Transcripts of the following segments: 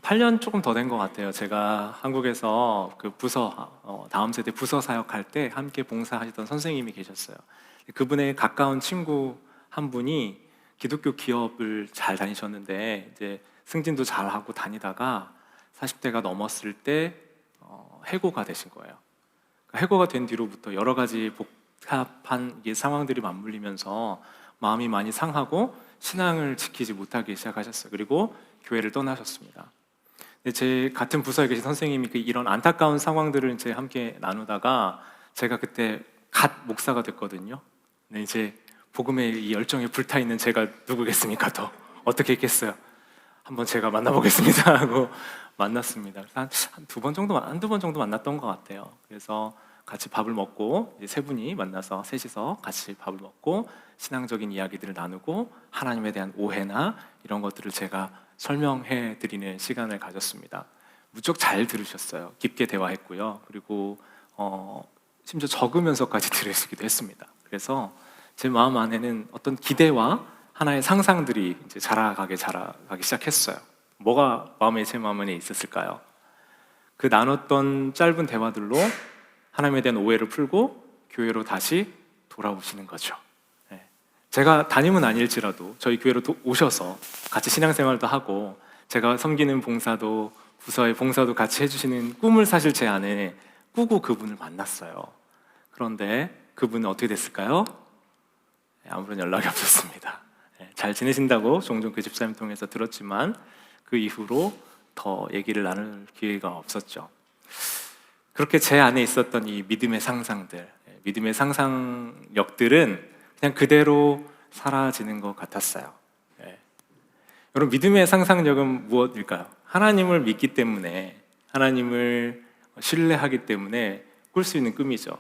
8년 조금 더 된 것 같아요. 제가 한국에서 그 부서, 다음 세대 부서 사역할 때 함께 봉사하시던 선생님이 계셨어요. 그분의 가까운 친구 한 분이 기독교 기업을 잘 다니셨는데 이제 승진도 잘 하고 다니다가 40대가 넘었을 때 해고가 되신 거예요. 해고가 된 뒤로부터 여러 가지 복잡한 상황들이 맞물리면서 마음이 많이 상하고 신앙을 지키지 못하기 시작하셨어요. 그리고 교회를 떠나셨습니다. 제 같은 부서에 계신 선생님이 이런 안타까운 상황들을 이제 함께 나누다가 제가 그때 갓 목사가 됐거든요. 근데 이제 복음의 이 열정에 불타 있는 제가 누구겠습니까? 더 어떻게 했겠어요? 한번 제가 만나보겠습니다 하고 만났습니다. 한 두 번 정도, 한두 번 정도 만났던 것 같아요. 그래서 같이 밥을 먹고 이제 세 분이 만나서 셋이서 같이 밥을 먹고 신앙적인 이야기들을 나누고 하나님에 대한 오해나 이런 것들을 제가 설명해 드리는 시간을 가졌습니다. 무척 잘 들으셨어요. 깊게 대화했고요. 그리고 심지어 적으면서까지 들으시기도 했습니다. 그래서 제 마음 안에는 어떤 기대와 하나의 상상들이 이제 자라가기 시작했어요. 뭐가 제 마음 안에 있었을까요? 그 나눴던 짧은 대화들로 하나님에 대한 오해를 풀고 교회로 다시 돌아오시는 거죠. 제가 담임은 아닐지라도 저희 교회로 오셔서 같이 신앙생활도 하고 제가 섬기는 봉사도 부서의 봉사도 같이 해주시는 꿈을 사실 제 안에 꾸고 그분을 만났어요. 그런데 그분은 어떻게 됐을까요? 아무런 연락이 없었습니다. 잘 지내신다고 종종 그 집사님 통해서 들었지만 그 이후로 더 얘기를 나눌 기회가 없었죠. 그렇게 제 안에 있었던 이 믿음의 상상들, 믿음의 상상력들은 그냥 그대로 사라지는 것 같았어요. 여러분, 믿음의 상상력은 무엇일까요? 하나님을 믿기 때문에, 하나님을 신뢰하기 때문에 꿀 수 있는 꿈이죠.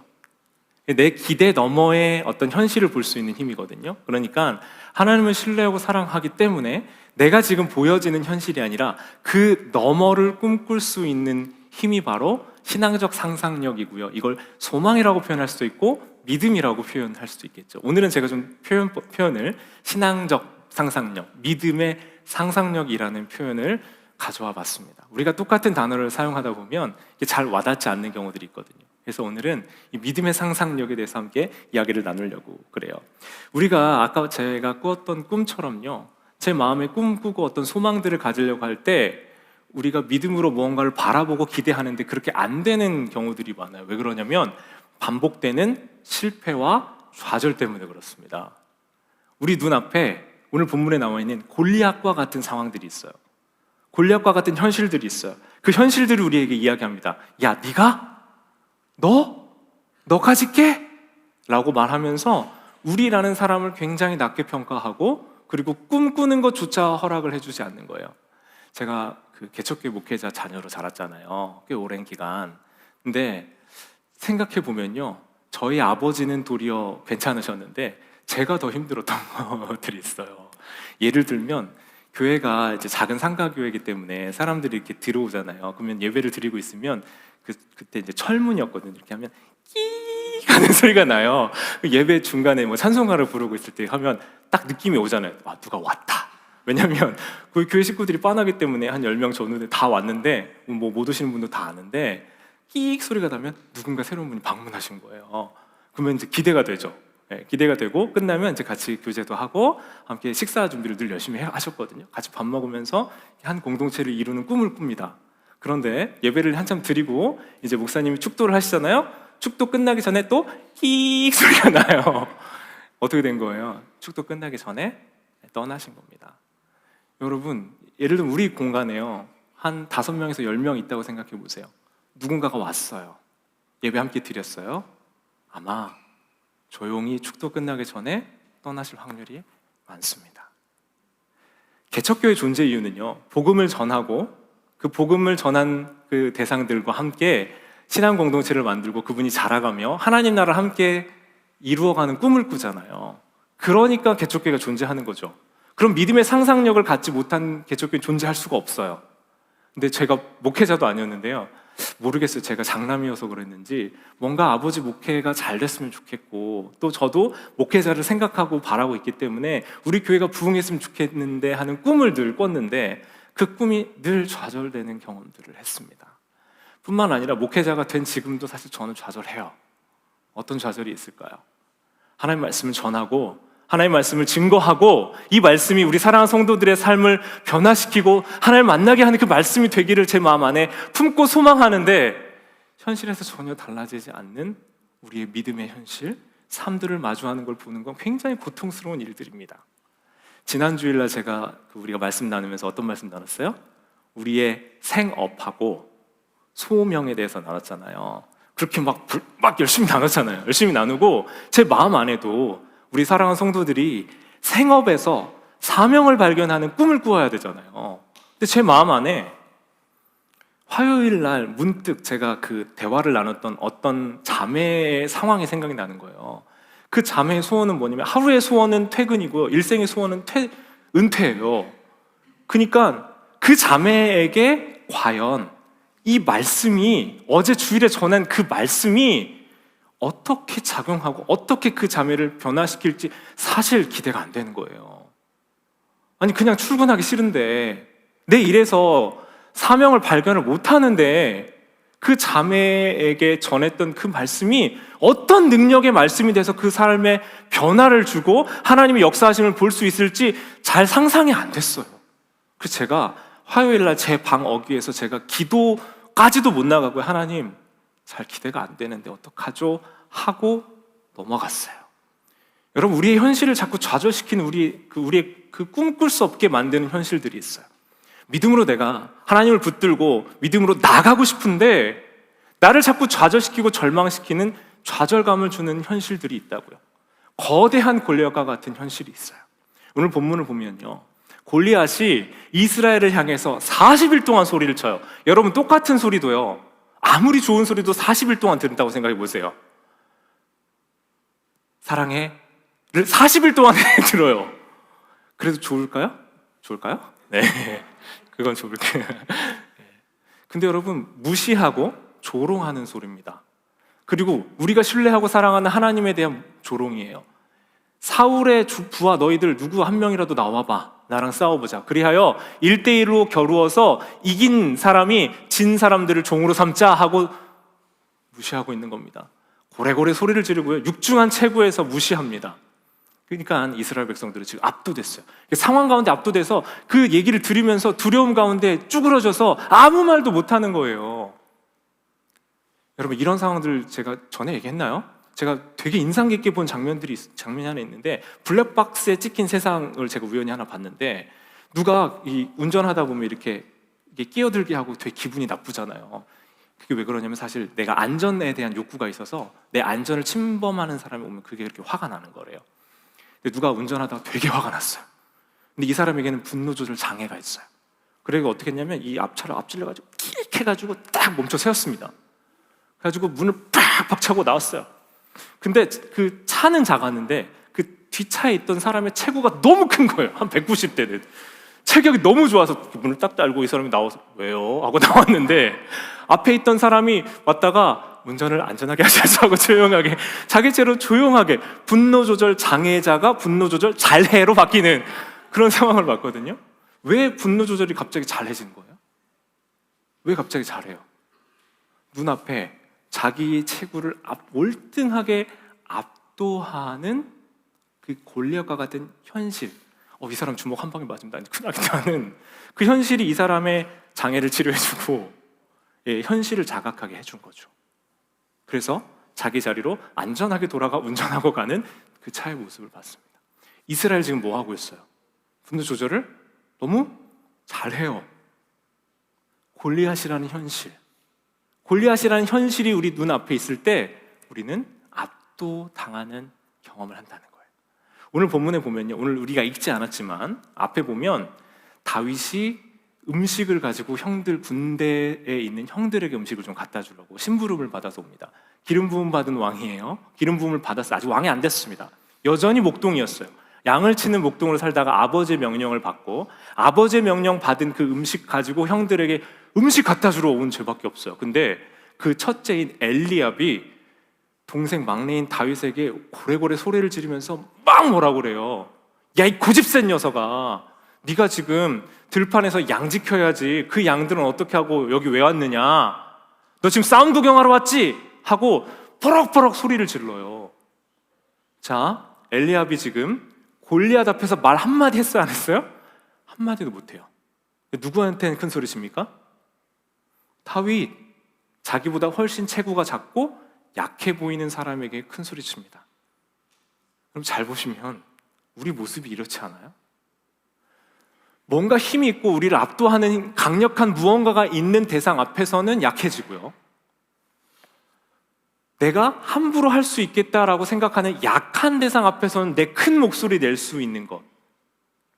내 기대 너머의 어떤 현실을 볼 수 있는 힘이거든요. 그러니까 하나님을 신뢰하고 사랑하기 때문에 내가 지금 보여지는 현실이 아니라 그 너머를 꿈꿀 수 있는 힘이 바로 신앙적 상상력이고요. 이걸 소망이라고 표현할 수도 있고 믿음이라고 표현할 수도 있겠죠. 오늘은 제가 좀 표현을 신앙적 상상력, 믿음의 상상력이라는 표현을 가져와 봤습니다. 우리가 똑같은 단어를 사용하다 보면 이게 잘 와닿지 않는 경우들이 있거든요. 그래서 오늘은 이 믿음의 상상력에 대해서 함께 이야기를 나누려고 그래요. 우리가 아까 제가 꾸었던 꿈처럼요, 제 마음에 꿈꾸고 어떤 소망들을 가지려고 할 때 우리가 믿음으로 무언가를 바라보고 기대하는데 그렇게 안 되는 경우들이 많아요. 왜 그러냐면 반복되는 실패와 좌절 때문에 그렇습니다. 우리 눈앞에 오늘 본문에 나와 있는 골리앗과 같은 상황들이 있어요. 골리앗과 같은 현실들이 있어요. 그 현실들을 우리에게 이야기합니다. 야, 네가? 너까지 깨? 라고 말하면서 우리라는 사람을 굉장히 낮게 평가하고 그리고 꿈꾸는 것조차 허락을 해주지 않는 거예요. 제가 그 개척교회 목회자 자녀로 자랐잖아요. 꽤 오랜 기간. 근데 생각해 보면요, 저희 아버지는 도리어 괜찮으셨는데 제가 더 힘들었던 것들이 있어요. 예를 들면 교회가 이제 작은 상가교회이기 때문에 사람들이 이렇게 들어오잖아요. 그러면 예배를 드리고 있으면 그때 이제 철문이었거든요. 이렇게 하면 끼 하는 소리가 나요. 예배 중간에 뭐 찬송가를 부르고 있을 때 하면 딱 느낌이 오잖아요. 아, 누가 왔다. 왜냐면 그 교회 식구들이 빤하기 때문에 한 10명 전후에 다 왔는데 뭐 못 오시는 분도 다 아는데 끼익 소리가 나면 누군가 새로운 분이 방문하신 거예요. 그러면 이제 기대가 되죠. 기대가 되고 끝나면 이제 같이 교제도 하고 함께 식사 준비를 늘 열심히 하셨거든요. 같이 밥 먹으면서 한 공동체를 이루는 꿈을 꿉니다. 그런데 예배를 한참 드리고 이제 목사님이 축도를 하시잖아요. 축도 끝나기 전에 또 끼익 소리가 나요. 어떻게 된 거예요? 축도 끝나기 전에 떠나신 겁니다. 여러분, 예를 들면 우리 공간에요, 한 5명에서 10명 있다고 생각해 보세요. 누군가가 왔어요. 예배 함께 드렸어요. 아마 조용히 축도 끝나기 전에 떠나실 확률이 많습니다. 개척교회 존재 이유는요, 복음을 전하고 그 복음을 전한 그 대상들과 함께 신앙 공동체를 만들고 그분이 자라가며 하나님 나라를 함께 이루어가는 꿈을 꾸잖아요. 그러니까 개척교회가 존재하는 거죠. 그럼 믿음의 상상력을 갖지 못한 개척교회는 존재할 수가 없어요. 근데 제가 목회자도 아니었는데요, 모르겠어요. 제가 장남이어서 그랬는지 뭔가 아버지 목회가 잘 됐으면 좋겠고 또 저도 목회자를 생각하고 바라고 있기 때문에 우리 교회가 부흥했으면 좋겠는데 하는 꿈을 늘 꿨는데 그 꿈이 늘 좌절되는 경험들을 했습니다. 뿐만 아니라 목회자가 된 지금도 사실 저는 좌절해요. 어떤 좌절이 있을까요? 하나님 말씀을 전하고 하나님 말씀을 증거하고 이 말씀이 우리 사랑하는 성도들의 삶을 변화시키고 하나님 만나게 하는 그 말씀이 되기를 제 마음 안에 품고 소망하는데 현실에서 전혀 달라지지 않는 우리의 믿음의 현실, 삶들을 마주하는 걸 보는 건 굉장히 고통스러운 일들입니다. 지난 주일날 우리가 말씀 나누면서 어떤 말씀 나눴어요? 우리의 생업하고 소명에 대해서 나눴잖아요. 그렇게 막 열심히 나눴잖아요. 열심히 나누고 제 마음 안에도 우리 사랑하는 성도들이 생업에서 사명을 발견하는 꿈을 꾸어야 되잖아요. 근데 제 마음 안에 화요일 날 문득 제가 그 대화를 나눴던 어떤 자매의 상황이 생각이 나는 거예요. 그 자매의 소원은 뭐냐면 하루의 소원은 퇴근이고요, 일생의 소원은 은퇴예요. 그러니까 그 자매에게 과연 이 말씀이, 어제 주일에 전한 그 말씀이 어떻게 작용하고 어떻게 그 자매를 변화시킬지 사실 기대가 안 되는 거예요. 아니, 그냥 출근하기 싫은데 내 일에서 사명을 발견을 못 하는데 그 자매에게 전했던 그 말씀이 어떤 능력의 말씀이 돼서 그 삶에 변화를 주고 하나님의 역사하심을 볼 수 있을지 잘 상상이 안 됐어요. 그래서 제가 화요일날 제 방 어귀에서 제가 기도까지도 못 나가고요, 하나님 잘 기대가 안 되는데 어떡하죠? 하고 넘어갔어요. 여러분, 우리의 현실을 자꾸 좌절시키는 우리의 그 꿈꿀 수 없게 만드는 현실들이 있어요. 믿음으로 내가 하나님을 붙들고 믿음으로 나가고 싶은데 나를 자꾸 좌절시키고 절망시키는 좌절감을 주는 현실들이 있다고요. 거대한 골리앗과 같은 현실이 있어요. 오늘 본문을 보면요, 골리앗이 이스라엘을 향해서 40일 동안 소리를 쳐요. 여러분, 똑같은 소리도요, 아무리 좋은 소리도 40일 동안 들은다고 생각해 보세요. 사랑해를 40일 동안 들어요. 그래도 좋을까요? 네, 그건 좋을게요. 근데 여러분, 무시하고 조롱하는 소리입니다. 그리고 우리가 신뢰하고 사랑하는 하나님에 대한 조롱이에요. 사울의 부하 너희들 누구 한 명이라도 나와봐, 나랑 싸워보자. 그리하여 1대1로 겨루어서 이긴 사람이 진 사람들을 종으로 삼자 하고 무시하고 있는 겁니다. 고래고래 소리를 지르고요, 육중한 체구에서 무시합니다. 그러니까 이스라엘 백성들은 지금 압도됐어요. 상황 가운데 압도돼서 그 얘기를 들으면서 두려움 가운데 쭈그러져서 아무 말도 못하는 거예요. 여러분, 이런 상황들 제가 전에 얘기했나요? 제가 되게 인상 깊게 본 장면이 하나 있는데, 블랙박스에 찍힌 세상을 제가 우연히 하나 봤는데, 누가 운전하다 보면 이렇게 끼어들게 하고 되게 기분이 나쁘잖아요. 그게 왜 그러냐면 사실 내가 안전에 대한 욕구가 있어서 내 안전을 침범하는 사람이 오면 그게 그렇게 화가 나는 거래요. 근데 누가 운전하다가 되게 화가 났어요. 근데 이 사람에게는 분노 조절 장애가 있어요. 그래서 어떻게 했냐면 이 앞차를 앞질러가지고 킥 해가지고 딱 멈춰 세웠습니다. 그래가지고 문을 팍팍 차고 나왔어요. 근데 그 차는 작았는데 그 뒷차에 있던 사람의 체구가 너무 큰 거예요. 한 190대는 체격이 너무 좋아서 문을 딱 달고 이 사람이 나와서 왜요? 하고 나왔는데, 앞에 있던 사람이 왔다가 운전을 안전하게 하셔야지 하고 조용하게, 자기체로 조용하게, 분노 조절 장애자가 분노 조절 잘해로 바뀌는 그런 상황을 봤거든요. 왜 분노 조절이 갑자기 잘해진 거예요? 왜 갑자기 잘해요? 눈앞에 자기의 체구를 월등하게 압도하는 그 골리앗과 같은 현실, 이 사람 주먹 한 방에 맞으면 난 큰일 나겠다는 그 현실이 이 사람의 장애를 치료해주고, 현실을 자각하게 해준 거죠. 그래서 자기 자리로 안전하게 돌아가 운전하고 가는 그 차의 모습을 봤습니다. 이스라엘 지금 뭐 하고 있어요? 분노 조절을 너무 잘해요. 골리앗이라는 현실이 우리 눈앞에 있을 때 우리는 압도당하는 경험을 한다는 거예요. 오늘 본문에 보면요, 오늘 우리가 읽지 않았지만 앞에 보면 다윗이 음식을 가지고 군대에 있는 형들에게 음식을 좀 갖다 주려고 심부름을 받아서 옵니다. 기름 부음 받은 왕이에요. 기름 부음을 받았어요. 아직 왕이 안 됐습니다. 여전히 목동이었어요. 양을 치는 목동으로 살다가 아버지의 명령을 받고, 아버지의 명령 받은 그 음식 가지고 형들에게 음식 갖다 주러 온 죄밖에 없어요. 근데 그 첫째인 엘리압이 동생 막내인 다윗에게 고래고래 소리를 지르면서 막 뭐라고 그래요. 야, 이 고집센 녀석아, 네가 지금 들판에서 양 지켜야지. 그 양들은 어떻게 하고 여기 왜 왔느냐? 너 지금 싸움 구경하러 왔지? 하고 버럭버럭 소리를 질러요. 자, 엘리압이 지금 골리앗 앞에서 말 한마디 했어요, 안 했어요? 한마디도 못해요. 누구한테는 큰 소리십니까? 다윗, 자기보다 훨씬 체구가 작고 약해 보이는 사람에게 큰 소리칩니다. 그럼 잘 보시면 우리 모습이 이렇지 않아요? 뭔가 힘이 있고 우리를 압도하는 강력한 무언가가 있는 대상 앞에서는 약해지고요, 내가 함부로 할 수 있겠다라고 생각하는 약한 대상 앞에서는 내 큰 목소리 낼 수 있는 것.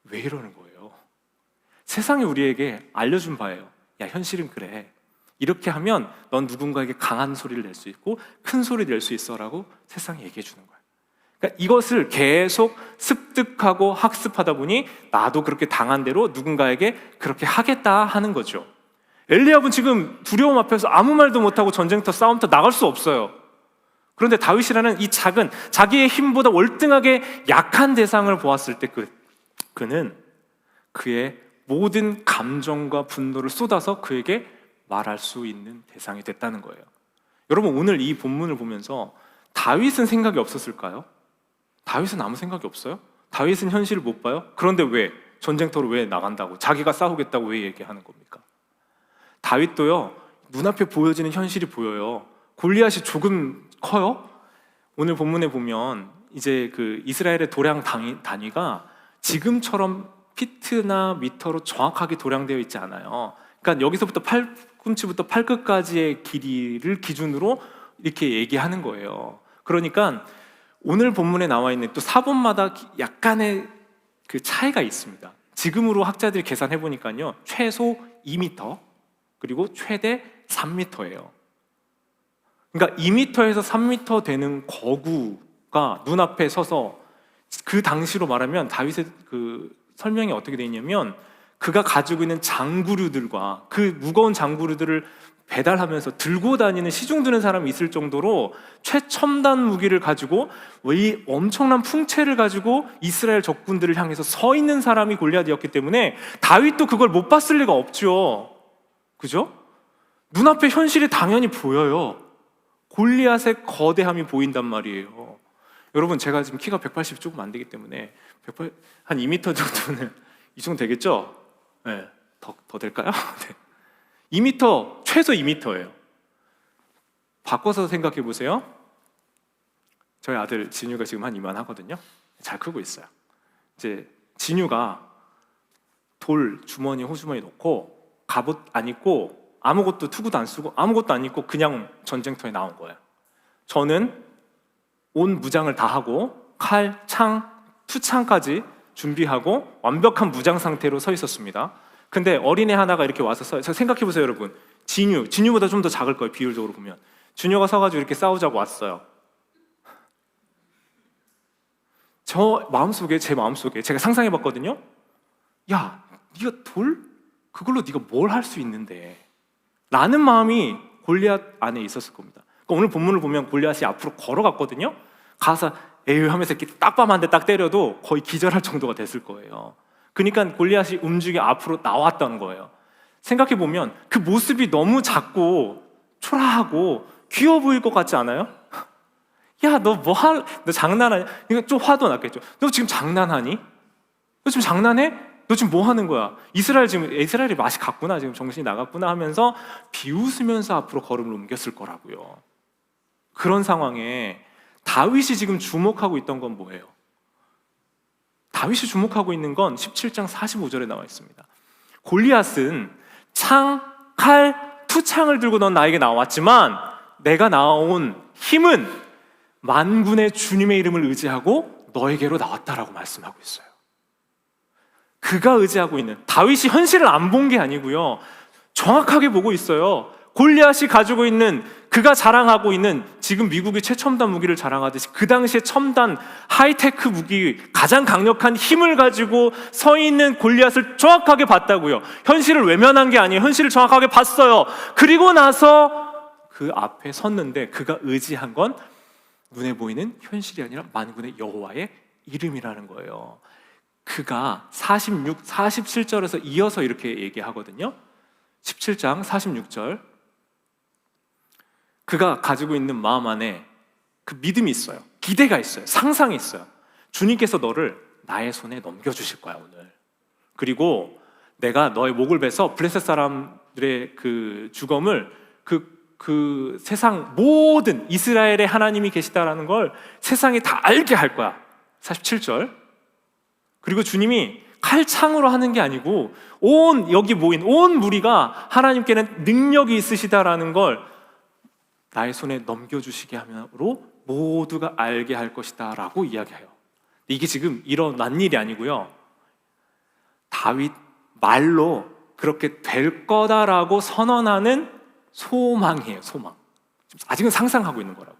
왜 이러는 거예요? 세상이 우리에게 알려준 바예요. 야, 현실은 그래. 이렇게 하면 넌 누군가에게 강한 소리를 낼 수 있고 큰 소리 낼 수 있어 라고 세상이 얘기해 주는 거예요. 그러니까 이것을 계속 습득하고 학습하다 보니 나도 그렇게 당한 대로 누군가에게 그렇게 하겠다 하는 거죠. 엘리압은 지금 두려움 앞에서 아무 말도 못하고 전쟁터 싸움터 나갈 수 없어요. 그런데 다윗이라는 이 작은 자기의 힘보다 월등하게 약한 대상을 보았을 때 그는 그의 모든 감정과 분노를 쏟아서 그에게 말할 수 있는 대상이 됐다는 거예요. 여러분, 오늘 이 본문을 보면서 다윗은 생각이 없었을까요? 다윗은 아무 생각이 없어요? 다윗은 현실을 못 봐요? 그런데 왜? 전쟁터로 왜 나간다고? 자기가 싸우겠다고 왜 얘기하는 겁니까? 다윗도요, 눈앞에 보여지는 현실이 보여요. 골리앗이 조금 커요? 오늘 본문에 보면 이제 그 이스라엘의 도량 단위가 지금처럼 피트나 미터로 정확하게 도량되어 있지 않아요. 그러니까 여기서부터 팔꿈치부터 팔끝까지의 길이를 기준으로 이렇게 얘기하는 거예요. 그러니까 오늘 본문에 나와 있는 또 사본마다 약간의 그 차이가 있습니다. 지금으로 학자들이 계산해 보니까요, 최소 2m 그리고 최대 3m예요. 그러니까 2m에서 3m 되는 거구가 눈앞에 서서, 그 당시로 말하면 다윗의 그 설명이 어떻게 되어 있냐면, 그가 가지고 있는 장구류들과 그 무거운 장구류들을 배달하면서 들고 다니는 시중 드는 사람이 있을 정도로 최첨단 무기를 가지고 이 엄청난 풍채를 가지고 이스라엘 적군들을 향해서 서 있는 사람이 골리앗이었기 때문에 다윗도 그걸 못 봤을 리가 없죠. 그죠? 눈앞에 현실이 당연히 보여요. 골리앗의 거대함이 보인단 말이에요. 여러분, 제가 지금 키가 180이 조금 안 되기 때문에 한 2m 정도는 이 정도 되겠죠? 네, 더 될까요? 네. 2m, 최소 2m예요. 바꿔서 생각해 보세요. 저희 아들 진유가 지금 한 이만 하거든요. 잘 크고 있어요. 이제 진유가 돌 주머니, 호주머니 넣고 갑옷 안 입고 아무것도 투구도 안 쓰고 아무것도 안 입고 그냥 전쟁터에 나온 거예요. 저는 온 무장을 다 하고 칼, 창, 투창까지 준비하고 완벽한 무장 상태로 서 있었습니다. 근데 어린애 하나가 이렇게 와서 생각해 보세요, 여러분. 진유보다 좀 더 작을 거예요, 비율적으로 보면. 진유가 서가지고 이렇게 싸우자고 왔어요. 제 마음속에 제가 상상해 봤거든요. 야, 네가 돌? 그걸로 네가 뭘 할 수 있는데? 라는 마음이 골리앗 안에 있었을 겁니다. 그러니까 오늘 본문을 보면 골리앗이 앞으로 걸어갔거든요. 가서 에휴 하면서 이렇게 딱밤 한 대 딱 때려도 거의 기절할 정도가 됐을 거예요. 그러니까 골리앗이 움직여 앞으로 나왔다는 거예요. 생각해 보면 그 모습이 너무 작고 초라하고 귀여워 보일 것 같지 않아요? 야, 너 장난하냐? 그러니까 좀 화도 났겠죠. 너 지금 장난하니? 너 지금 장난해? 너 지금 뭐 하는 거야? 이스라엘이 맛이 갔구나, 지금 정신이 나갔구나 하면서 비웃으면서 앞으로 걸음을 옮겼을 거라고요. 그런 상황에 다윗이 지금 주목하고 있던 건 뭐예요? 다윗이 주목하고 있는 건 17장 45절에 나와 있습니다. 골리앗은 창, 칼, 투창을 들고 넌 나에게 나왔지만 내가 나온 힘은 만군의 주님의 이름을 의지하고 너에게로 나왔다라고 말씀하고 있어요. 그가 의지하고 있는, 다윗이 현실을 안 본 게 아니고요, 정확하게 보고 있어요. 골리앗이 가지고 있는, 그가 자랑하고 있는, 지금 미국이 최첨단 무기를 자랑하듯이 그 당시에 첨단 하이테크 무기, 가장 강력한 힘을 가지고 서 있는 골리앗을 정확하게 봤다고요. 현실을 외면한 게 아니에요. 현실을 정확하게 봤어요. 그리고 나서 그 앞에 섰는데 그가 의지한 건 눈에 보이는 현실이 아니라 만군의 여호와의 이름이라는 거예요. 그가 47절에서 이어서 이렇게 얘기하거든요. 17장 46절. 그가 가지고 있는 마음 안에 그 믿음이 있어요. 기대가 있어요. 상상이 있어요. 주님께서 너를 나의 손에 넘겨주실 거야 오늘. 그리고 내가 너의 목을 베서 블레셋 사람들의 그 죽음을 그 세상 모든 이스라엘의 하나님이 계시다라는 걸 세상이 다 알게 할 거야. 47절. 그리고 주님이 칼창으로 하는 게 아니고 여기 모인 온 무리가 하나님께는 능력이 있으시다라는 걸 나의 손에 넘겨주시게 함으로 모두가 알게 할 것이다 라고 이야기해요. 이게 지금 일어난 일이 아니고요, 다윗 말로 그렇게 될 거다라고 선언하는 소망이에요. 소망. 아직은 상상하고 있는 거라고.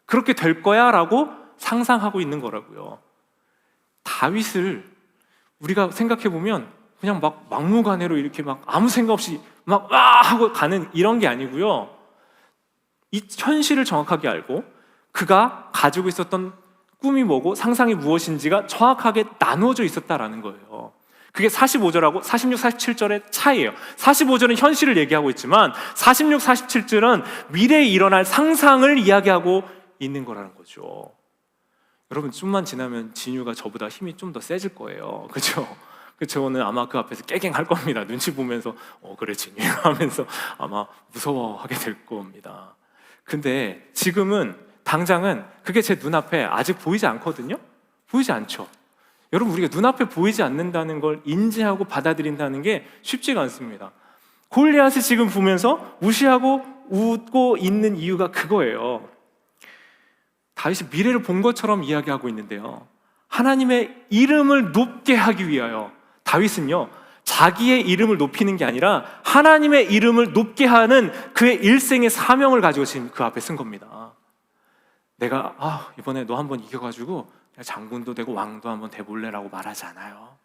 그렇게 될 거야 라고 상상하고 있는 거라고요. 다윗을 우리가 생각해보면 그냥 막 막무가내로 이렇게 막 아무 생각 없이 막 하고 가는 이런 게 아니고요, 이 현실을 정확하게 알고 그가 가지고 있었던 꿈이 뭐고 상상이 무엇인지가 정확하게 나누어져 있었다라는 거예요. 그게 45절하고 46, 47절의 차이예요. 45절은 현실을 얘기하고 있지만 46, 47절은 미래에 일어날 상상을 이야기하고 있는 거라는 거죠. 여러분, 좀만 지나면 진유가 저보다 힘이 좀 더 세질 거예요. 그렇죠? 저는 아마 그 앞에서 깨갱할 겁니다. 눈치 보면서 그래 진유 하면서 아마 무서워하게 될 겁니다. 근데 지금은 당장은 그게 제 눈앞에 아직 보이지 않거든요. 보이지 않죠. 여러분, 우리가 눈앞에 보이지 않는다는 걸 인지하고 받아들인다는 게 쉽지가 않습니다. 골리앗을 지금 보면서 무시하고 웃고 있는 이유가 그거예요. 다윗이 미래를 본 것처럼 이야기하고 있는데요, 하나님의 이름을 높게 하기 위하여 다윗은요, 자기의 이름을 높이는 게 아니라 하나님의 이름을 높게 하는 그의 일생의 사명을 가지고 지금 그 앞에 쓴 겁니다. 내가 이번에 너 한번 이겨가지고 장군도 되고 왕도 한번 돼볼래라고 말하지 않아요.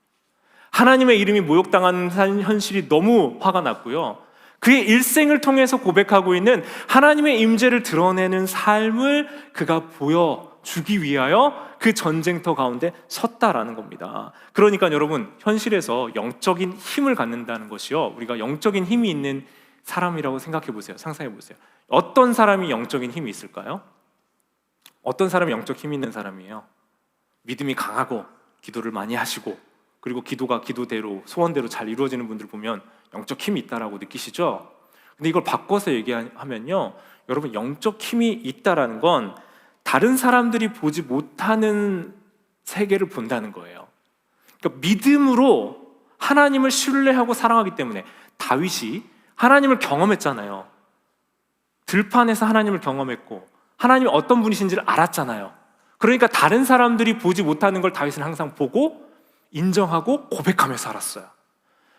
하나님의 이름이 모욕당한 현실이 너무 화가 났고요, 그의 일생을 통해서 고백하고 있는 하나님의 임재를 드러내는 삶을 그가 보여주기 위하여 그 전쟁터 가운데 섰다라는 겁니다. 그러니까 여러분, 현실에서 영적인 힘을 갖는다는 것이요, 우리가 영적인 힘이 있는 사람이라고 생각해 보세요. 상상해 보세요. 어떤 사람이 영적인 힘이 있을까요? 어떤 사람이 영적 힘이 있는 사람이에요? 믿음이 강하고 기도를 많이 하시고, 그리고 기도가 기도대로 소원대로 잘 이루어지는 분들 보면 영적 힘이 있다라고 느끼시죠? 근데 이걸 바꿔서 얘기하면요, 여러분, 영적 힘이 있다라는 건 다른 사람들이 보지 못하는 세계를 본다는 거예요. 그러니까 믿음으로 하나님을 신뢰하고 사랑하기 때문에, 다윗이 하나님을 경험했잖아요. 들판에서 하나님을 경험했고 하나님이 어떤 분이신지를 알았잖아요. 그러니까 다른 사람들이 보지 못하는 걸 다윗은 항상 보고 인정하고 고백하며 살았어요.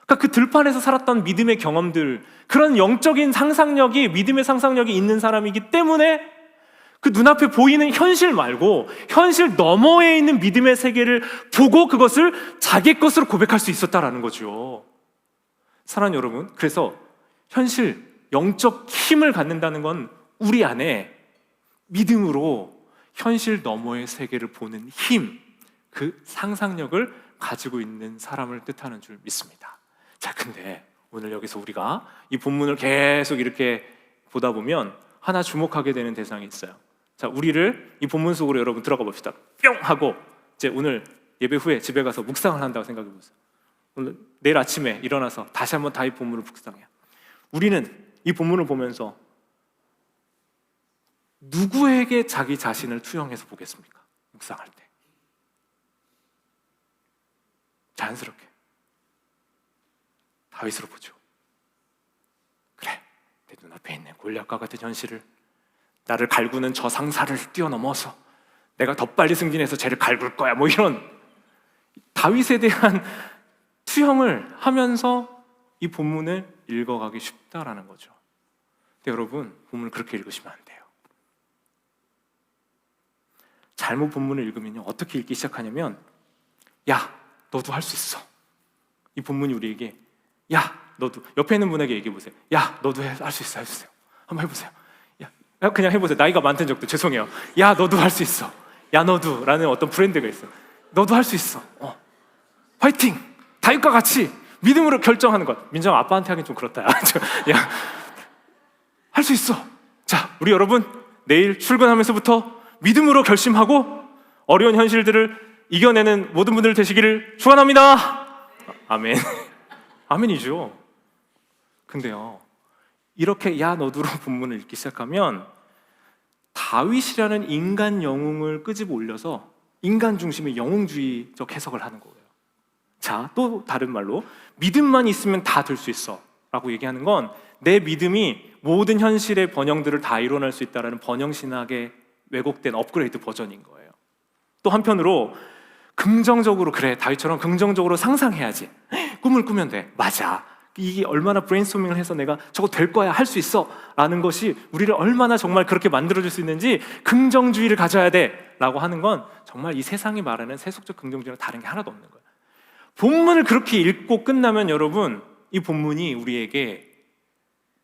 그러니까 그 들판에서 살았던 믿음의 경험들, 그런 영적인 상상력이, 믿음의 상상력이 있는 사람이기 때문에 그 눈앞에 보이는 현실 말고 현실 너머에 있는 믿음의 세계를 보고 그것을 자기 것으로 고백할 수 있었다라는 거죠. 사랑하는 여러분, 그래서 현실, 영적 힘을 갖는다는 건 우리 안에 믿음으로 현실 너머의 세계를 보는 힘, 그 상상력을 가지고 있는 사람을 뜻하는 줄 믿습니다. 자, 근데 오늘 여기서 우리가 이 본문을 계속 이렇게 보다 보면 하나 주목하게 되는 대상이 있어요. 자, 우리를 이 본문 속으로 여러분 들어가 봅시다. 뿅 하고 이제 오늘 예배 후에 집에 가서 묵상을 한다고 생각해 보세요. 오늘 내일 아침에 일어나서 다시 한번 다 이 본문을 묵상해요. 우리는 이 본문을 보면서 누구에게 자기 자신을 투영해서 보겠습니까? 묵상할 때 자연스럽게 다윗으로 보죠. 그래, 내 눈앞에 있는 골리앗과 같은 현실을, 나를 갈구는 저 상사를 뛰어넘어서 내가 더 빨리 승진해서 쟤를 갈굴 거야, 뭐 이런 다윗에 대한 투영을 하면서 이 본문을 읽어가기 쉽다라는 거죠. 근데 여러분, 본문을 그렇게 읽으시면 안 돼요. 잘못 본문을 읽으면요, 어떻게 읽기 시작하냐면, 야, 너도 할 수 있어. 이 본문이 우리에게, 야, 너도, 옆에 있는 분에게 얘기해 보세요. 야, 너도 할 수 있어, 해주세요. 한번 해보세요. 야, 그냥 해보세요. 나이가 많던 적도 죄송해요. 야, 너도 할 수 있어. 야, 너도 라는 어떤 브랜드가 있어. 너도 할 수 있어. 화이팅! 다윗과 같이 믿음으로 결정하는 것. 민정 아빠한테 하긴 좀 그렇다. 야, 할 수 있어. 자, 우리 여러분 내일 출근하면서부터 믿음으로 결심하고 어려운 현실들을 이겨내는 모든 분들 되시기를 축원합니다. 아멘. 아멘이죠. 근데요, 이렇게 야 너두로 본문을 읽기 시작하면 다윗이라는 인간 영웅을 끄집어 올려서 인간 중심의 영웅주의적 해석을 하는 거예요. 자, 또 다른 말로 믿음만 있으면 다 될 수 있어 라고 얘기하는 건 내 믿음이 모든 현실의 번영들을 다 이뤄낼 수 있다는 번영신학의 왜곡된 업그레이드 버전인 거예요. 또 한편으로 긍정적으로, 그래 다윗처럼 긍정적으로 상상해야지. 꿈을 꾸면 돼. 맞아. 이게 얼마나 브레인스토밍을 해서 내가 저거 될 거야, 할 수 있어 라는 것이 우리를 얼마나 정말 그렇게 만들어줄 수 있는지 긍정주의를 가져야 돼 라고 하는 건 정말 이 세상이 말하는 세속적 긍정주의랑 다른 게 하나도 없는 거예요. 본문을 그렇게 읽고 끝나면 여러분, 이 본문이 우리에게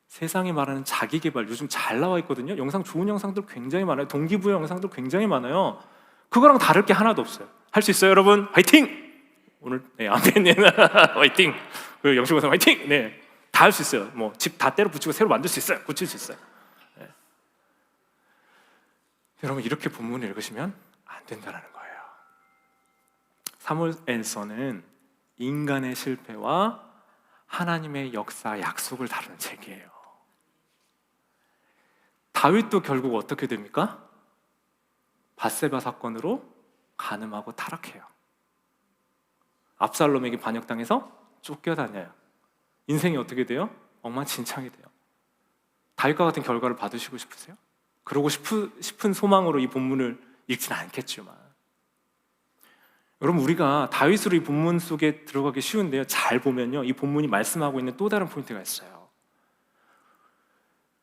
세상이 말하는 자기개발, 요즘 잘 나와 있거든요. 영상, 좋은 영상들 굉장히 많아요. 동기부여 영상들 굉장히 많아요. 그거랑 다를 게 하나도 없어요. 할 수 있어요 여러분? 화이팅! 오늘 아멘. 화이팅! 그 영식원사 화이팅! 네, 다 할 수 있어요. 뭐 집 다 때려 붙이고 새로 만들 수 있어요. 고칠 수 있어요. 네. 여러분, 이렇게 본문을 읽으시면 안 된다는 거예요. 사무엘서는 인간의 실패와 하나님의 역사, 약속을 다루는 책이에요. 다윗도 결국 어떻게 됩니까? 밧세바 사건으로 간음하고 타락해요. 압살롬에게 반역당해서 쫓겨다녀요. 인생이 어떻게 돼요? 엉망진창이 돼요. 다윗과 같은 결과를 받으시고 싶으세요? 그러고 싶은 소망으로 이 본문을 읽지는 않겠지만, 여러분, 우리가 다윗으로 이 본문 속에 들어가기 쉬운데요, 잘 보면요, 이 본문이 말씀하고 있는 또 다른 포인트가 있어요.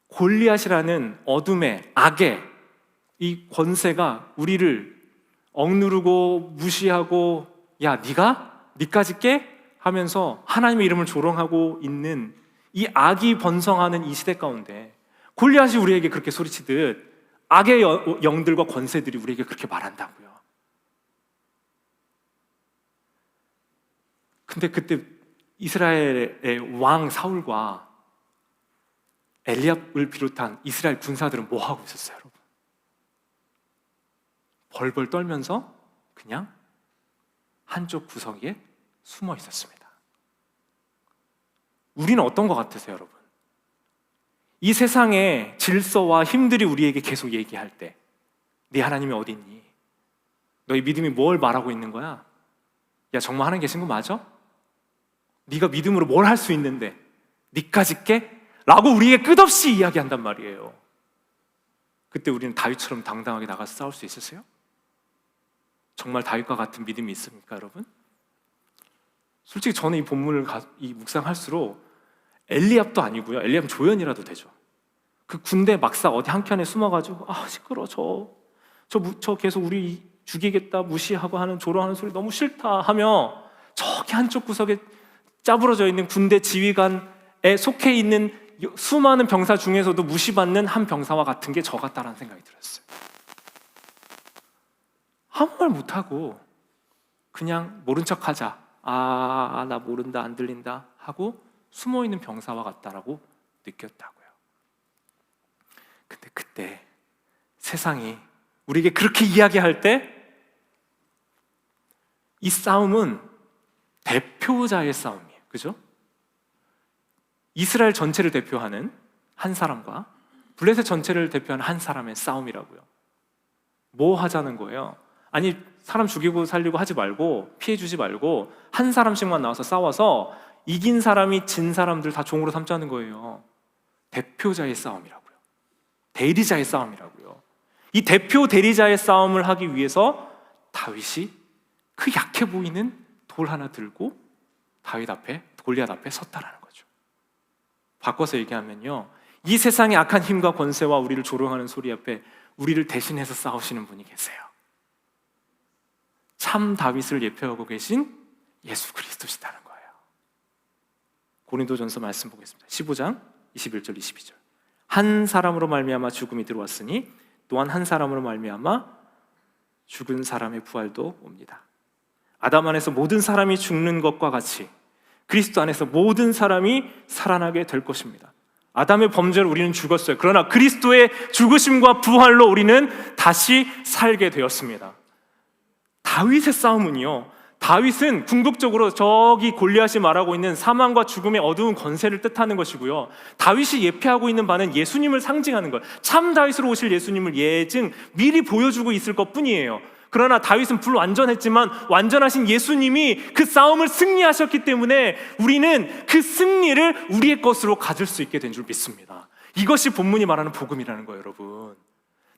골리앗이라는 어둠의, 악의 이 권세가 우리를 억누르고 무시하고, 야 니까지 깨? 하면서 하나님의 이름을 조롱하고 있는 이 악이 번성하는 이 시대 가운데 골리앗이 우리에게 그렇게 소리치듯 악의 영들과 권세들이 우리에게 그렇게 말한다고요. 근데 그때 이스라엘의 왕 사울과 엘리압을 비롯한 이스라엘 군사들은 뭐 하고 있었어요, 여러분? 벌벌 떨면서 그냥 한쪽 구석에 숨어 있었습니다. 우리는 어떤 것 같으세요, 여러분? 이 세상의 질서와 힘들이 우리에게 계속 얘기할 때, 네 하나님이 어디 있니? 너희 믿음이 뭘 말하고 있는 거야? 야, 정말 하나님 계신 거 맞아? 네가 믿음으로 뭘 할 수 있는데 네까지 깨? 라고 우리에게 끝없이 이야기한단 말이에요. 그때 우리는 다윗처럼 당당하게 나가서 싸울 수 있으세요? 정말 다윗과 같은 믿음이 있습니까, 여러분? 솔직히 저는 이 본문을 묵상할수록 엘리압도 아니고요, 엘리압은 조연이라도 되죠. 그 군대 막사 어디 한켠에 숨어가지고 시끄러, 저 계속 우리 죽이겠다 무시하고 하는 조롱하는 소리 너무 싫다 하며 저기 한쪽 구석에 짜부러져 있는 군대 지휘관에 속해 있는 수많은 병사 중에서도 무시받는 한 병사와 같은 게 저 같다라는 생각이 들었어요. 아무 말 못하고 그냥 모른 척하자, 나 모른다, 안 들린다 하고 숨어있는 병사와 같다라고 느꼈다고요. 근데 그때 세상이 우리에게 그렇게 이야기할 때 이 싸움은 대표자의 싸움이에요. 그죠? 이스라엘 전체를 대표하는 한 사람과 블레셋 전체를 대표하는 한 사람의 싸움이라고요. 뭐 하자는 거예요? 아니, 사람 죽이고 살리고 하지 말고, 피해주지 말고 한 사람씩만 나와서 싸워서 이긴 사람이 진 사람들 다 종으로 삼자는 거예요. 대표자의 싸움이라고요. 대리자의 싸움이라고요. 이 대표 대리자의 싸움을 하기 위해서 다윗이 그 약해 보이는 돌 하나 들고 골리앗 앞에 섰다라는 거죠. 바꿔서 얘기하면요, 이 세상의 악한 힘과 권세와 우리를 조롱하는 소리 앞에 우리를 대신해서 싸우시는 분이 계세요. 참 다윗을 예표하고 계신 예수 그리스도시다는 거예요. 고린도전서 말씀 보겠습니다. 15장 21절 22절. 한 사람으로 말미암아 죽음이 들어왔으니 또한 한 사람으로 말미암아 죽은 사람의 부활도 옵니다. 아담 안에서 모든 사람이 죽는 것과 같이 그리스도 안에서 모든 사람이 살아나게 될 것입니다. 아담의 범죄로 우리는 죽었어요. 그러나 그리스도의 죽으심과 부활로 우리는 다시 살게 되었습니다. 다윗의 싸움은요, 다윗은 궁극적으로 저기 골리앗이 말하고 있는 사망과 죽음의 어두운 권세를 뜻하는 것이고요, 다윗이 예표하고 있는 바는 예수님을 상징하는 것, 참 다윗으로 오실 예수님을 미리 보여주고 있을 것뿐이에요. 그러나 다윗은 불완전했지만 완전하신 예수님이 그 싸움을 승리하셨기 때문에 우리는 그 승리를 우리의 것으로 가질 수 있게 된 줄 믿습니다. 이것이 본문이 말하는 복음이라는 거예요, 여러분.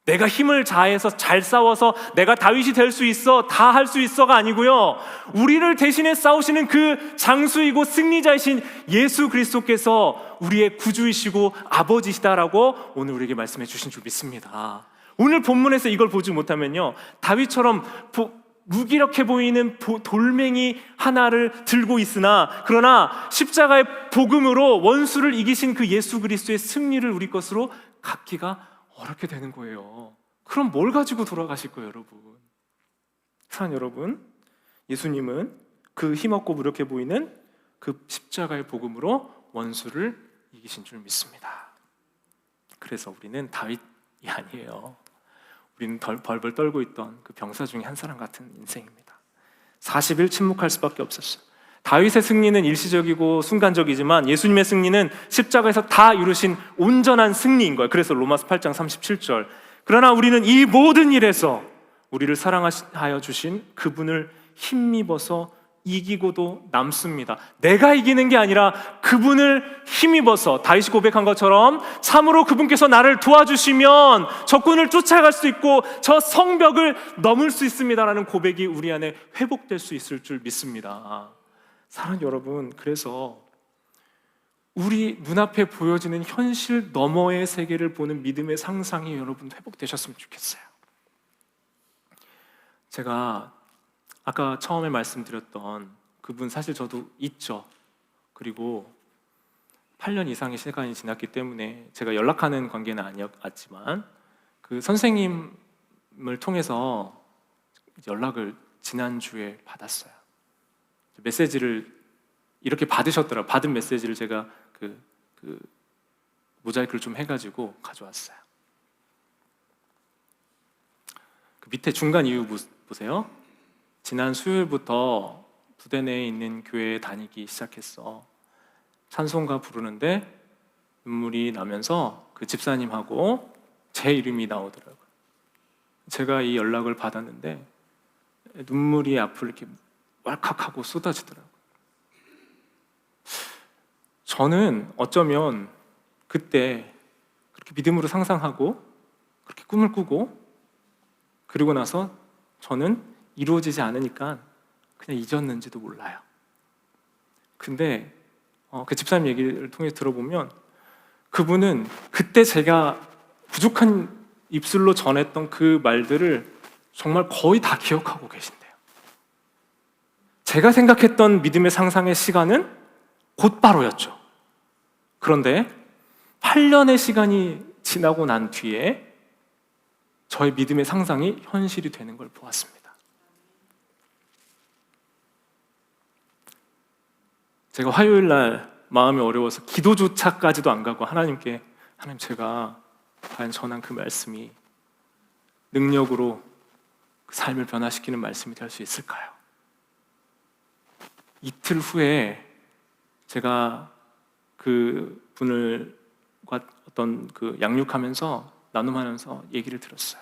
내가 힘을 다해서 잘 싸워서 내가 다윗이 될 수 있어, 다 할 수 있어가 아니고요, 우리를 대신해 싸우시는 그 장수이고 승리자이신 예수 그리스도께서 우리의 구주이시고 아버지시다라고 오늘 우리에게 말씀해 주신 줄 믿습니다. 오늘 본문에서 이걸 보지 못하면요, 다윗처럼 무기력해 보이는 돌멩이 하나를 들고 있으나 그러나 십자가의 복음으로 원수를 이기신 그 예수 그리스도의 승리를 우리 것으로 갖기가 어렵게 되는 거예요. 그럼 뭘 가지고 돌아가실 거예요, 여러분? 사랑하는 여러분, 예수님은 그 힘없고 무력해 보이는 그 십자가의 복음으로 원수를 이기신 줄 믿습니다. 그래서 우리는 다윗이 아니에요. 우리는 벌벌 떨고 있던 그 병사 중에 한 사람 같은 인생입니다. 40일 침묵할 수밖에 없었어요. 다윗의 승리는 일시적이고 순간적이지만 예수님의 승리는 십자가에서 다 이루신 온전한 승리인 거예요. 그래서 로마서 8장 37절, 그러나 우리는 이 모든 일에서 우리를 사랑하여 주신 그분을 힘입어서 이기고도 남습니다. 내가 이기는 게 아니라 그분을 힘입어서, 다윗이 고백한 것처럼 참으로 그분께서 나를 도와주시면 적군을 쫓아갈 수 있고 저 성벽을 넘을 수 있습니다라는 고백이 우리 안에 회복될 수 있을 줄 믿습니다. 사랑하는 여러분, 그래서 우리 눈앞에 보여지는 현실 너머의 세계를 보는 믿음의 상상이 여러분 회복되셨으면 좋겠어요. 제가 아까 처음에 말씀드렸던 그분 사실 저도 있죠. 그리고 8년 이상의 시간이 지났기 때문에 제가 연락하는 관계는 아니었지만 그 선생님을 통해서 연락을 지난주에 받았어요. 메시지를 이렇게 받으셨더라고요. 받은 메시지를 제가 그 모자이크를 좀 해가지고 가져왔어요. 그 밑에 중간 이유 보세요. 지난 수요일부터 부대 내에 있는 교회에 다니기 시작했어. 찬송가 부르는데 눈물이 나면서 그 집사님하고 제 이름이 나오더라고요. 제가 이 연락을 받았는데 눈물이 앞으로 이렇게 왈칵하고 쏟아지더라고요. 저는 어쩌면 그때 그렇게 믿음으로 상상하고 그렇게 꿈을 꾸고 그리고 나서 저는 이루어지지 않으니까 그냥 잊었는지도 몰라요. 근데 그 집사님 얘기를 통해 들어보면 그분은 그때 제가 부족한 입술로 전했던 그 말들을 정말 거의 다 기억하고 계신대요. 제가 생각했던 믿음의 상상의 시간은 곧바로였죠. 그런데 8년의 시간이 지나고 난 뒤에 저의 믿음의 상상이 현실이 되는 걸 보았습니다. 제가 화요일 날 마음이 어려워서 기도조차까지도 안 가고 하나님께, 하나님, 제가 과연 전한 그 말씀이 능력으로 그 삶을 변화시키는 말씀이 될 수 있을까요? 이틀 후에 제가 그 분을 어떤 그 양육하면서 나눔하면서 얘기를 들었어요.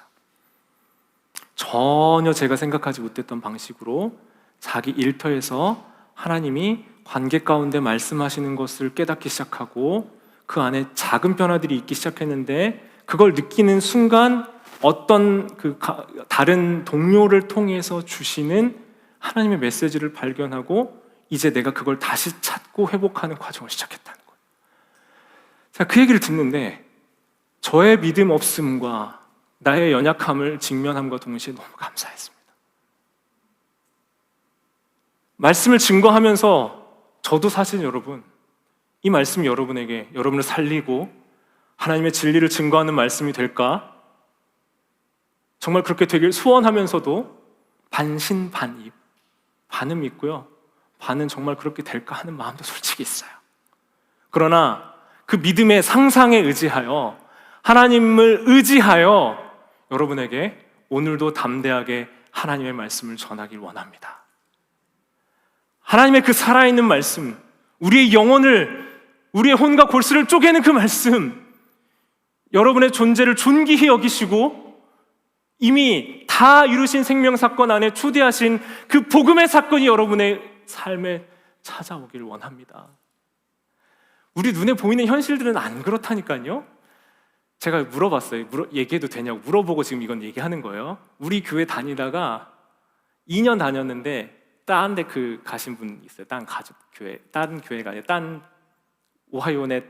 전혀 제가 생각하지 못했던 방식으로 자기 일터에서 하나님이 관계 가운데 말씀하시는 것을 깨닫기 시작하고 그 안에 작은 변화들이 있기 시작했는데 그걸 느끼는 순간 어떤 다른 동료를 통해서 주시는 하나님의 메시지를 발견하고 이제 내가 그걸 다시 찾고 회복하는 과정을 시작했다는 거예요. 자, 그 얘기를 듣는데 저의 믿음 없음과 나의 연약함을 직면함과 동시에 너무 감사했습니다. 말씀을 증거하면서 저도 사실 여러분, 이 말씀이 여러분에게 여러분을 살리고 하나님의 진리를 증거하는 말씀이 될까? 정말 그렇게 되길 소원하면서도 반신반의 반은 믿고요, 반은 정말 그렇게 될까 하는 마음도 솔직히 있어요. 그러나 그 믿음의 상상에 의지하여, 하나님을 의지하여 여러분에게 오늘도 담대하게 하나님의 말씀을 전하길 원합니다. 하나님의 그 살아있는 말씀, 우리의 영혼을, 우리의 혼과 골수를 쪼개는 그 말씀, 여러분의 존재를 존귀히 여기시고 이미 다 이루신 생명사건 안에 초대하신 그 복음의 사건이 여러분의 삶에 찾아오길 원합니다. 우리 눈에 보이는 현실들은 안 그렇다니까요. 제가 물어봤어요. 얘기해도 되냐고 물어보고 지금 이건 얘기하는 거예요. 우리 교회 다니다가 2년 다녔는데 딴 데 가신 분 있어요. 딴 가족 교회, 딴 교회가 아니라 딴 오하이오의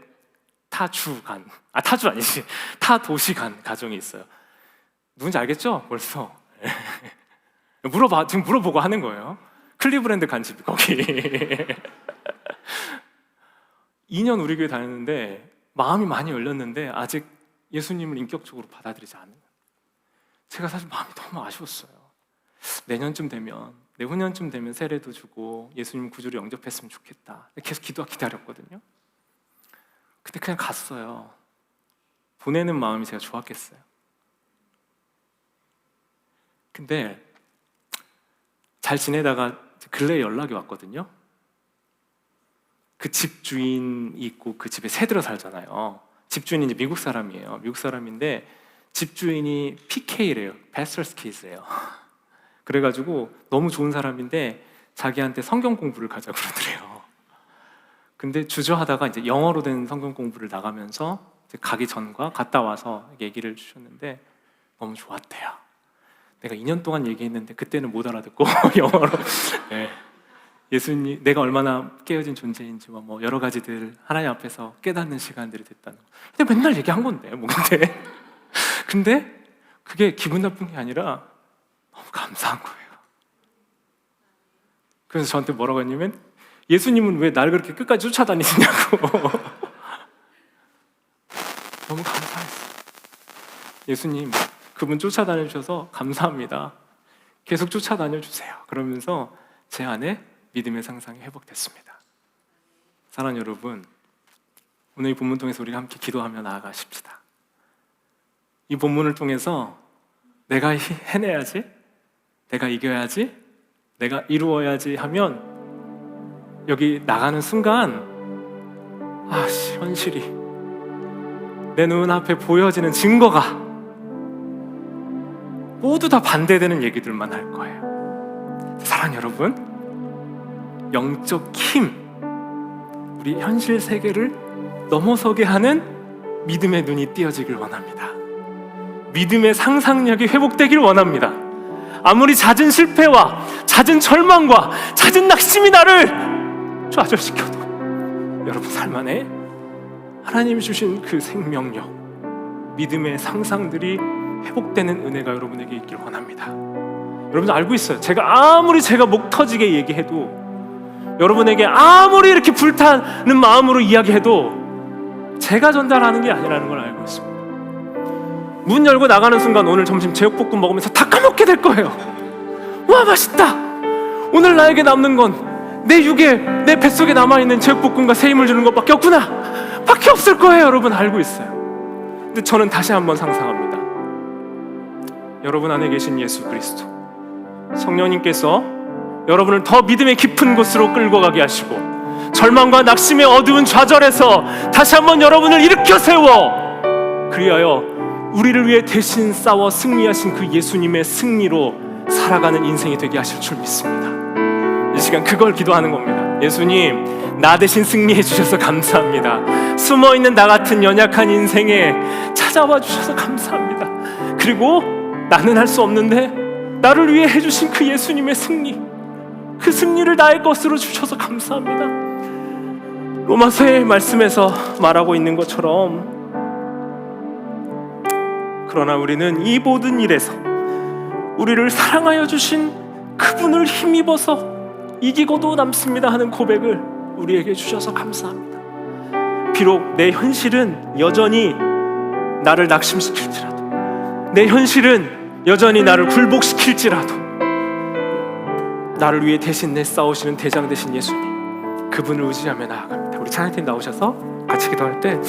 타주 아니지, 타 도시 간 가정이 있어요. 누군지 알겠죠? 벌써 지금 물어보고 하는 거예요. 클리브랜드 간 집 거기 2년 우리 교회 다녔는데 마음이 많이 열렸는데 아직 예수님을 인격적으로 받아들이지 않은, 제가 사실 마음이 너무 아쉬웠어요. 내년쯤 되면, 내후년쯤 되면 세례도 주고 예수님 구주로 영접했으면 좋겠다. 계속 기다렸거든요. 근데 그냥 갔어요. 보내는 마음이 제가 좋았겠어요. 근데 잘 지내다가 근래에 연락이 왔거든요. 그 집주인이 있고 그 집에 새들어 살잖아요. 집주인이 이제 미국 사람이에요. 미국 사람인데 집주인이 PK래요. Pastor's Kids래요. 그래가지고 너무 좋은 사람인데 자기한테 성경 공부를 가자고 그러더래요. 근데 주저하다가 이제 영어로 된 성경 공부를 나가면서 이제 가기 전과 갔다 와서 얘기를 주셨는데 너무 좋았대요. 내가 2년 동안 얘기했는데 그때는 못 알아듣고 영어로 네. 예수님, 내가 얼마나 깨어진 존재인지와 뭐 여러 가지들 하나님 앞에서 깨닫는 시간들이 됐다는 거. 근데 맨날 얘기한 건데 뭐 근데 그게 기분 나쁜 게 아니라 너무 감사한 거예요. 그래서 저한테 뭐라고 했냐면, 예수님은 왜 날 그렇게 끝까지 쫓아다니시냐고 너무 감사했어요. 예수님, 그분 쫓아다녀주셔서 감사합니다. 계속 쫓아다녀주세요. 그러면서 제 안에 믿음의 상상이 회복됐습니다. 사랑하는 여러분, 오늘 이 본문 통해서 우리가 함께 기도하며 나아가십시다. 이 본문을 통해서 내가 해내야지, 내가 이겨야지, 내가 이루어야지 하면 여기 나가는 순간 현실이 내 눈앞에 보여지는 증거가 모두 다 반대되는 얘기들만 할 거예요. 사랑하는 여러분, 영적 힘, 우리 현실 세계를 넘어서게 하는 믿음의 눈이 띄어지길 원합니다. 믿음의 상상력이 회복되길 원합니다. 아무리 잦은 실패와 잦은 절망과 잦은 낙심이 나를 좌절시켜도 여러분 삶 안에 하나님이 주신 그 생명력, 믿음의 상상들이 회복되는 은혜가 여러분에게 있길 원합니다. 여러분 알고 있어요. 제가 목 터지게 얘기해도, 여러분에게 아무리 이렇게 불타는 마음으로 이야기해도 제가 전달하는 게 아니라는 걸 알고 있습니다. 문 열고 나가는 순간 오늘 점심 제육볶음 먹으면서 다 까먹게 될 거예요. 와, 맛있다. 오늘 나에게 남는 건 내 육에, 내 뱃속에 남아있는 제육볶음과 새 힘을 주는 것밖에 없구나, 밖에 없을 거예요. 여러분 알고 있어요. 근데 저는 다시 한번 상상합니다. 여러분 안에 계신 예수 그리스도, 성령님께서 여러분을 더 믿음의 깊은 곳으로 끌고 가게 하시고 절망과 낙심의 어두운 좌절에서 다시 한번 여러분을 일으켜 세워 그리하여 우리를 위해 대신 싸워 승리하신 그 예수님의 승리로 살아가는 인생이 되게 하실 줄 믿습니다. 이 시간 그걸 기도하는 겁니다. 예수님, 나 대신 승리해 주셔서 감사합니다. 숨어있는 나 같은 연약한 인생에 찾아와 주셔서 감사합니다. 그리고 나는 할 수 없는데 나를 위해 해주신 그 예수님의 승리, 그 승리를 나의 것으로 주셔서 감사합니다. 로마서의 말씀에서 말하고 있는 것처럼, 그러나 우리는 이 모든 일에서 우리를 사랑하여 주신 그분을 힘입어서 이기고도 남습니다 하는 고백을 우리에게 주셔서 감사합니다. 비록 내 현실은 여전히 나를 낙심시킬지라도, 내 현실은 여전히 나를 굴복시킬지라도, 나를 위해 대신 내 싸우시는 대장 되신 예수님, 그분을 의지하며 나아갑니다. 우리 찬양팀 나오셔서 같이 기도할 때